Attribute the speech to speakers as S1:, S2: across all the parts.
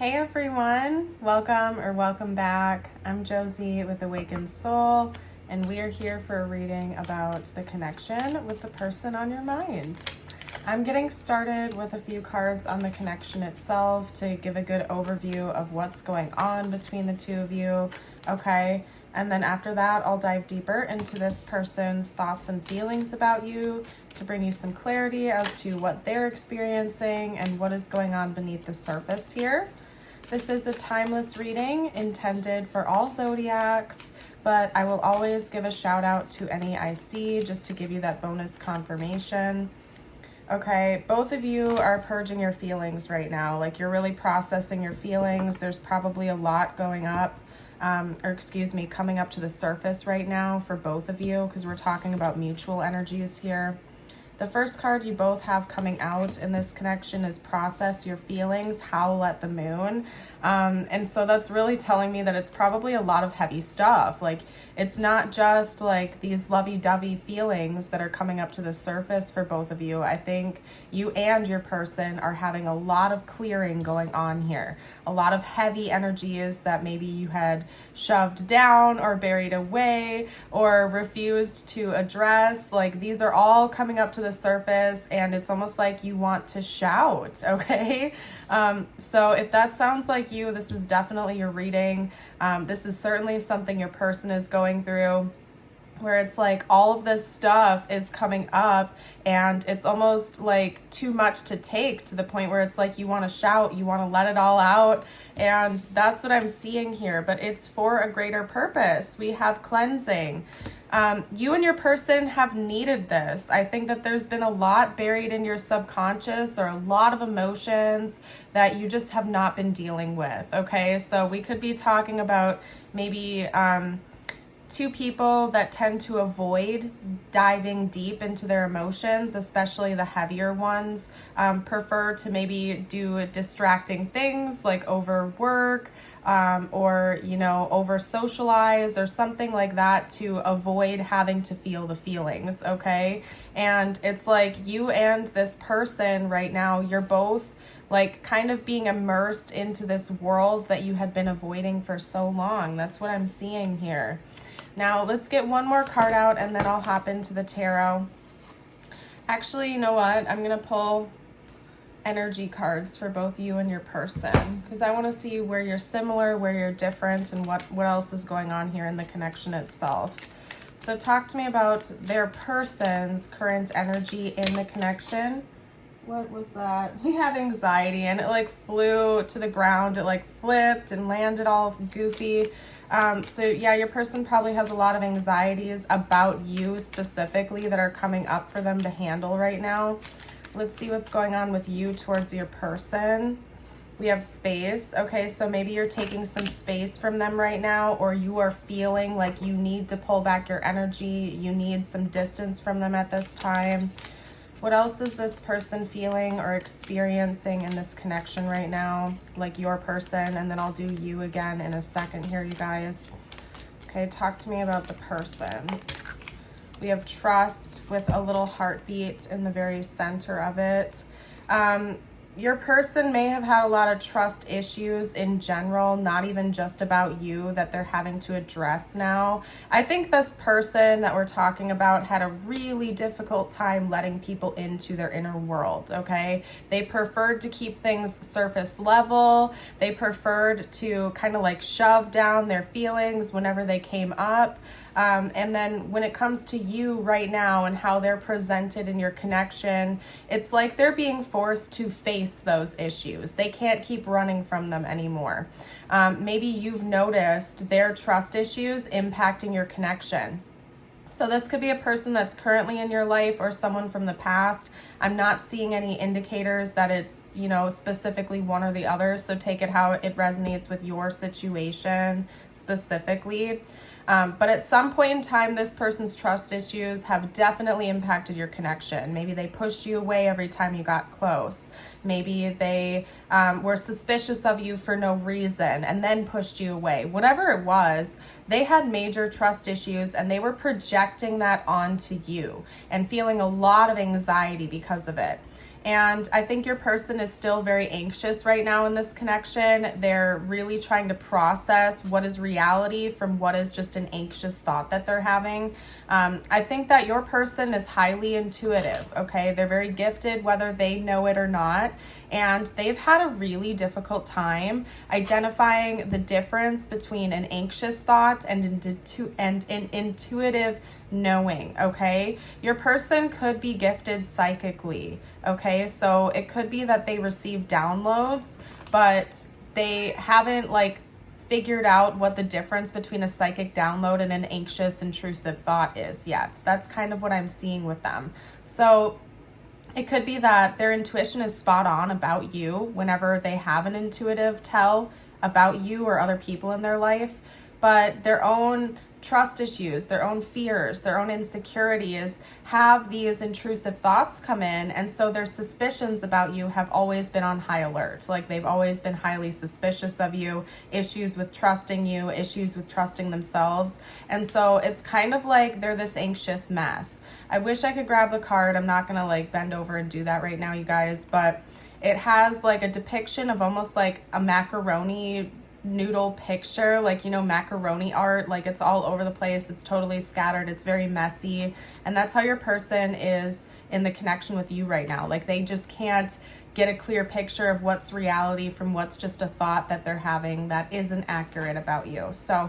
S1: Hey everyone, welcome back. I'm Josie with Awakened Soul, and we are here for a reading about the connection with the person on your mind. I'm getting started with a few cards on the connection itself to give a good overview of what's going on between the two of you, okay? And then after that, I'll dive deeper into this person's thoughts and feelings about you to bring you some clarity as to what they're experiencing and what is going on beneath the surface here. This is a timeless reading intended for all zodiacs, but I will always give a shout out to any I see just to give you that bonus confirmation. Okay, both of you are purging your feelings right now. Like, you're really processing your feelings. There's probably a lot going up. Coming up to the surface right now for both of you, because we're talking about mutual energies here. The first card you both have coming out in this connection is Process Your Feelings, Howl at the Moon. And so that's really telling me that it's probably a lot of heavy stuff. Like, it's not just like these lovey-dovey feelings that are coming up to the surface for both of you. I think you and your person are having a lot of clearing going on here. A lot of heavy energies that maybe you had shoved down or buried away or refused to address. Like, these are all coming up to the surface, and it's almost like you want to shout, okay? So if that sounds like you, this is definitely your reading. This is certainly something your person is going through, where it's like all of this stuff is coming up and it's almost like too much to take, to the point where it's like you want to shout, you want to let it all out. And that's what I'm seeing here, but it's for a greater purpose. We have cleansing. You and your person have needed this. I think that there's been a lot buried in your subconscious, or a lot of emotions that you just have not been dealing with, okay? So we could be talking about maybe two people that tend to avoid diving deep into their emotions, especially the heavier ones, prefer to maybe do distracting things like overwork, or, over socialize or something like that to avoid having to feel the feelings, okay? And it's like you and this person right now, you're both like kind of being immersed into this world that you had been avoiding for so long. That's what I'm seeing here. Now, let's get one more card out and then I'll hop into the tarot. Actually, you know what? I'm going to pull energy cards for both you and your person, because I want to see where you're similar, where you're different, and what else is going on here in the connection itself. So talk to me about their person's current energy in the connection. What was that? We have anxiety, and it like flew to the ground. It like flipped and landed all goofy. So yeah, your person probably has a lot of anxieties about you specifically that are coming up for them to handle right now. Let's see what's going on with you towards your person. We have space. Okay, so maybe you're taking some space from them right now, or you are feeling like you need to pull back your energy. You need some distance from them at this time. What else is this person feeling or experiencing in this connection right now? Like your person, and then I'll do you again in a second here, you guys. Okay, talk to me about the person. We have trust with a little heartbeat in the very center of it. Your person may have had a lot of trust issues in general, not even just about you, that they're having to address now. I think this person that we're talking about had a really difficult time letting people into their inner world, okay? They preferred to keep things surface level. They preferred to kind of like shove down their feelings whenever they came up. And then when it comes to you right now and how they're presented in your connection, it's like they're being forced to face those issues. They can't keep running from them anymore. Maybe you've noticed their trust issues impacting your connection. So this could be a person that's currently in your life or someone from the past. I'm not seeing any indicators that it's, specifically one or the other. So take it how it resonates with your situation specifically. But at some point in time, this person's trust issues have definitely impacted your connection. Maybe they pushed you away every time you got close. Maybe they were suspicious of you for no reason and then pushed you away. Whatever it was, they had major trust issues and they were projecting that onto you and feeling a lot of anxiety because of it. And I think your person is still very anxious right now in this connection. They're really trying to process what is reality from what is just an anxious thought that they're having. I think that your person is highly intuitive, okay? They're very gifted, whether they know it or not. And they've had a really difficult time identifying the difference between an anxious thought and an intuitive knowing, okay? Your person could be gifted psychically, okay? So it could be that they receive downloads, but they haven't figured out what the difference between a psychic download and an anxious intrusive thought is yet. So that's kind of what I'm seeing with them. So it could be that their intuition is spot on about you whenever they have an intuitive tell about you or other people in their life, but their own trust issues, their own fears, their own insecurities have these intrusive thoughts come in, and so their suspicions about you have always been on high alert. They've always been highly suspicious of you, issues with trusting you, issues with trusting themselves, and so it's kind of like they're this anxious mess. I wish I could grab the card. I'm not gonna bend over and do that right now, you guys, but it has a depiction of almost like a macaroni noodle picture, macaroni art. It's all over the place, it's totally scattered, it's very messy, and that's how your person is in the connection with you right now. They just can't get a clear picture of what's reality from what's just a thought that they're having that isn't accurate about you. So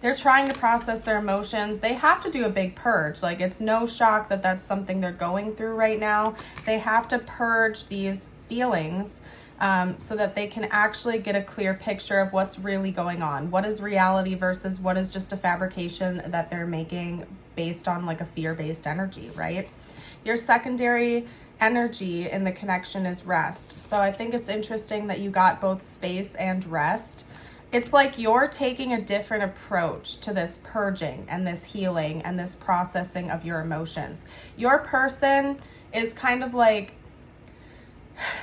S1: they're trying to process their emotions. They have to do a big purge. It's no shock that that's something they're going through right now. They have to purge these feelings so that they can actually get a clear picture of what's really going on. What is reality versus what is just a fabrication that they're making based on a fear-based energy, right? Your secondary energy in the connection is rest. So I think it's interesting that you got both space and rest. It's like you're taking a different approach to this purging and this healing and this processing of your emotions. Your person is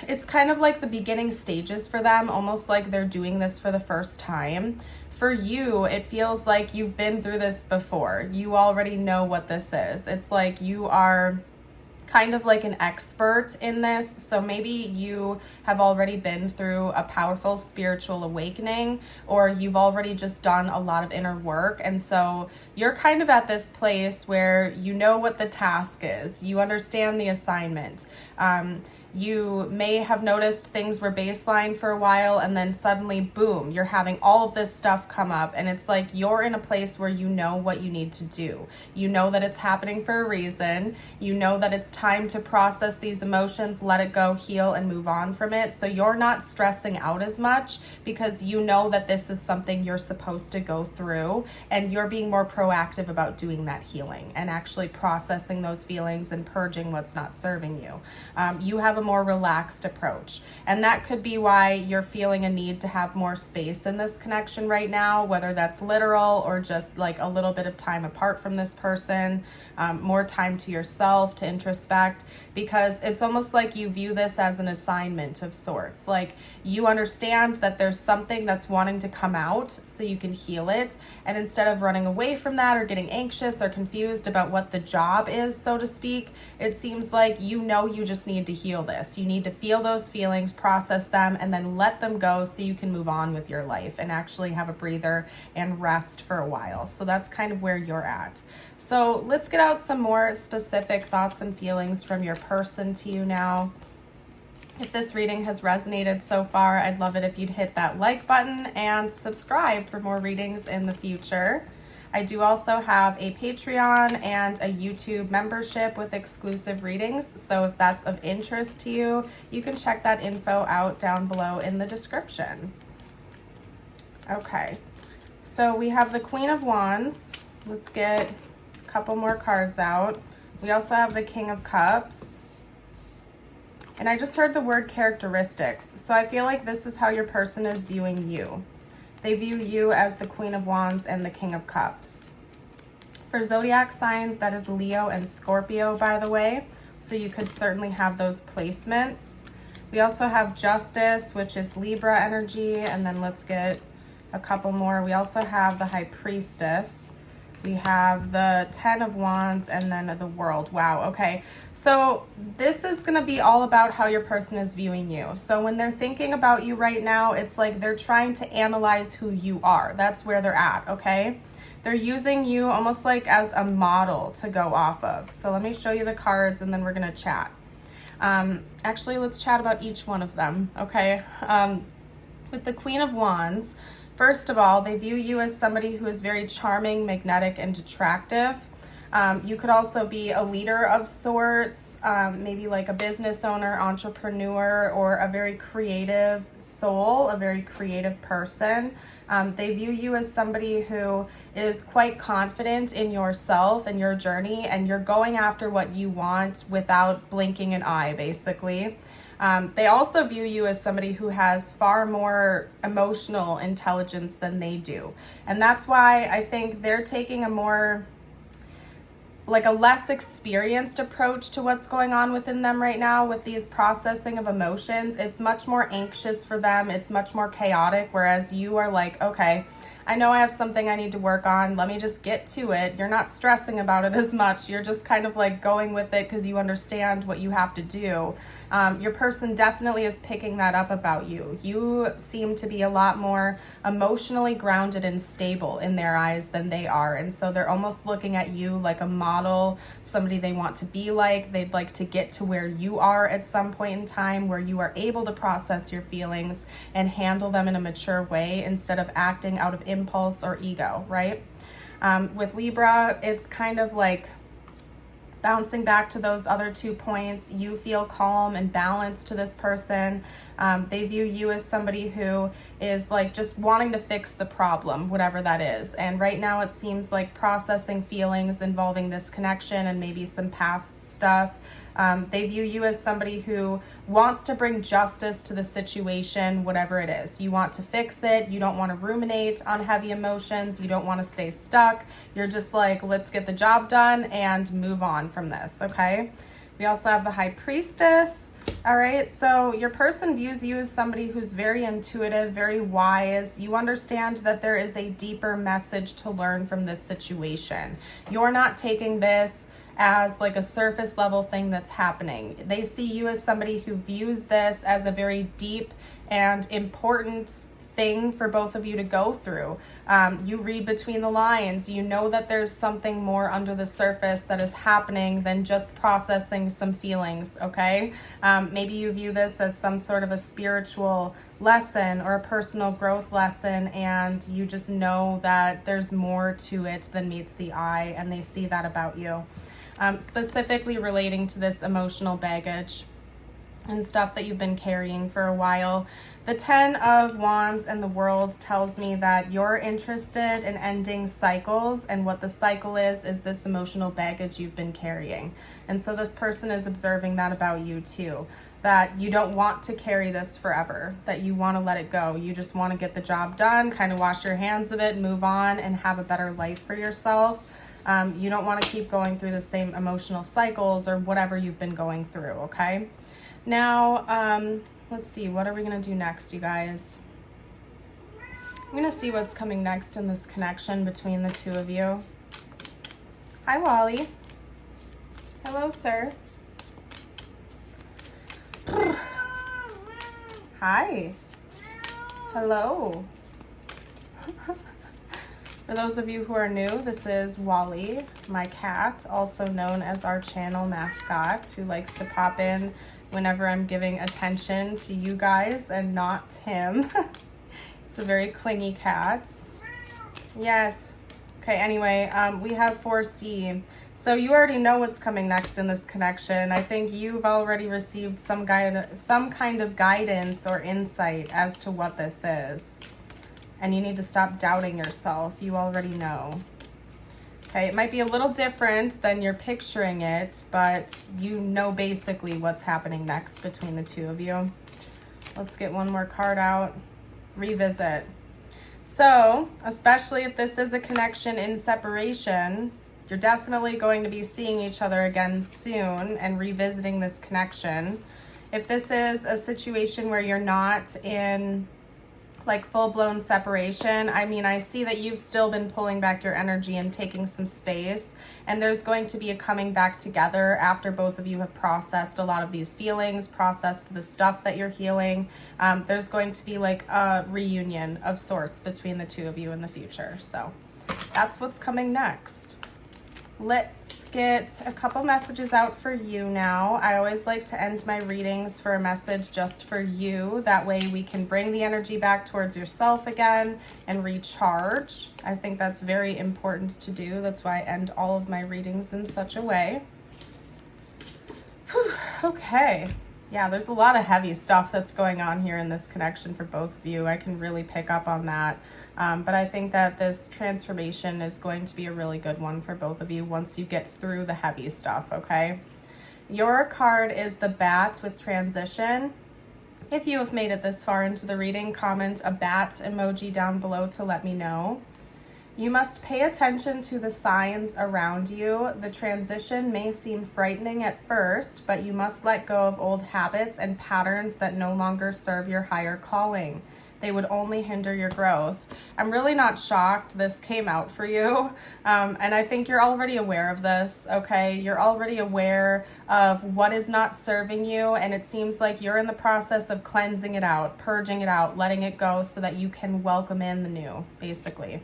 S1: it's kind of like the beginning stages for them, almost like they're doing this for the first time. For you, it feels like you've been through this before. You already know what this is. It's like you are kind of like an expert in this. So maybe you have already been through a powerful spiritual awakening, or you've already just done a lot of inner work. And so you're kind of at this place where you know what the task is. You understand the assignment. You may have noticed things were baseline for a while, and then suddenly, boom, you're having all of this stuff come up, and it's like you're in a place where you know what you need to do. You know that it's happening for a reason. You know that it's time to process these emotions, let it go, heal, and move on from it. So you're not stressing out as much because you know that this is something you're supposed to go through, and you're being more proactive about doing that healing and actually processing those feelings and purging what's not serving you. You have a more relaxed approach, and that could be why you're feeling a need to have more space in this connection right now, whether that's literal or just a little bit of time apart from this person, more time to yourself to introspect, because it's almost like you view this as an assignment of sorts. You understand that there's something that's wanting to come out so you can heal it, and instead of running away from that or getting anxious or confused about what the job is, so to speak, it seems like you just need to heal this. You need to feel those feelings, process them, and then let them go so you can move on with your life and actually have a breather and rest for a while. So that's kind of where you're at. So let's get out some more specific thoughts and feelings from your person to you now. If this reading has resonated so far, I'd love it if you'd hit that like button and subscribe for more readings in the future. I do also have a Patreon and a YouTube membership with exclusive readings, so if that's of interest to you, you can check that info out down below in the description. Okay, so we have the Queen of Wands. Let's get a couple more cards out. We also have the King of Cups. And I just heard the word characteristics, so I feel like this is how your person is viewing you. They view you as the Queen of Wands and the King of Cups. For zodiac signs, that is Leo and Scorpio, by the way, so you could certainly have those placements. We also have Justice, which is Libra energy, and then let's get a couple more. We also have the High Priestess, We have the 10 of Wands and then the World. Wow, okay. So this is going to be all about how your person is viewing you. So when they're thinking about you right now, it's like they're trying to analyze who you are. That's where they're at, okay? They're using you almost like as a model to go off of. So let me show you the cards and then we're going to chat. Actually, let's chat about each one of them, okay? With the Queen of Wands, first of all, they view you as somebody who is very charming, magnetic, and attractive. You could also be a leader of sorts, maybe like a business owner, entrepreneur, or a very creative soul, a very creative person. They view you as somebody who is quite confident in yourself and your journey, and you're going after what you want without blinking an eye, basically. They also view you as somebody who has far more emotional intelligence than they do. And that's why I think they're taking a more, like a less experienced approach to what's going on within them right now with these processing of emotions. It's much more anxious for them. It's much more chaotic, whereas you are like, okay, I know I have something I need to work on. Let me just get to it. You're not stressing about it as much. You're just kind of like going with it because you understand what you have to do. Your person definitely is picking that up about you. You seem to be a lot more emotionally grounded and stable in their eyes than they are. And so they're almost looking at you like a model, somebody they want to be like. They'd like to get to where you are at some point in time, where you are able to process your feelings and handle them in a mature way instead of acting out of impulse or ego, right? With Libra, it's kind of like bouncing back to those other 2 points. You feel calm and balanced to this person. They view you as somebody who is like just wanting to fix the problem, whatever that is. And right now it seems like processing feelings involving this connection and maybe some past stuff. They view you as somebody who wants to bring justice to the situation, whatever it is. You want to fix it. You don't want to ruminate on heavy emotions. You don't want to stay stuck. You're just like, let's get the job done and move on from this, okay? We also have the High Priestess. All right, so your person views you as somebody who's very intuitive, very wise. You understand that there is a deeper message to learn from this situation. You're not taking this as like a surface level thing that's happening. They see you as somebody who views this as a very deep and important thing for both of you to go through. You read between the lines. You know that there's something more under the surface that is happening than just processing some feelings, okay? Maybe you view this as some sort of a spiritual lesson or a personal growth lesson, and you just know that there's more to it than meets the eye, and they see that about you. Specifically relating to this emotional baggage and stuff that you've been carrying for a while. The 10 of Wands and the World tells me that you're interested in ending cycles, and what the cycle is this emotional baggage you've been carrying. And so this person is observing that about you too, that you don't want to carry this forever, that you want to let it go. You just want to get the job done, kind of wash your hands of it, move on, and have a better life for yourself. You don't want to keep going through the same emotional cycles or whatever you've been going through, okay? Now, let's see, what are we going to do next, you guys? I'm going to see what's coming next in this connection between the two of you. Hi, Wally. Hello, sir. Hi. Hello. For those of you who are new, this is Wally, my cat, also known as our channel mascot, who likes to pop in whenever I'm giving attention to you guys and not him. He's a very clingy cat. Yes. Okay, anyway, we have 4C. So you already know what's coming next in this connection. I think you've already received some kind of guidance or insight as to what this is. And you need to stop doubting yourself. You already know. Okay, it might be a little different than you're picturing it, but you know basically what's happening next between the two of you. Let's get one more card out. Revisit. So, especially if this is a connection in separation, you're definitely going to be seeing each other again soon and revisiting this connection. If this is a situation where you're not in like full-blown separation. I mean, I see that you've still been pulling back your energy and taking some space, and there's going to be a coming back together after both of you have processed a lot of these feelings, processed the stuff that you're healing. There's going to be like a reunion of sorts between the two of you in the future. So that's what's coming next. Let's get a couple messages out for you now. I always like to end my readings for a message just for you. That way we can bring the energy back towards yourself again and recharge. I think that's very important to do. That's why I end all of my readings in such a way. Whew, okay. Yeah, there's a lot of heavy stuff that's going on here in this connection for both of you. I can really pick up on that. But I think that this transformation is going to be a really good one for both of you once you get through the heavy stuff, okay? Your card is the bat with transition. If you have made it this far into the reading, comment a bat emoji down below to let me know. You must pay attention to the signs around you. The transition may seem frightening at first, but you must let go of old habits and patterns that no longer serve your higher calling. They would only hinder your growth. I'm really not shocked this came out for you. And I think you're already aware of this, okay? You're already aware of what is not serving you, and it seems like you're in the process of cleansing it out, purging it out, letting it go so that you can welcome in the new, basically.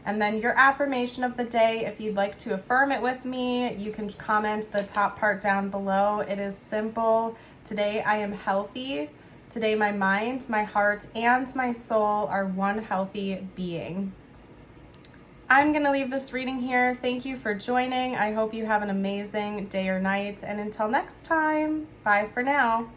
S1: And then your affirmation of the day, if you'd like to affirm it with me, you can comment the top part down below. It is simple. Today I am healthy. Today my mind, my heart, and my soul are one healthy being. I'm going to leave this reading here. Thank you for joining. I hope you have an amazing day or night. And until next time, bye for now.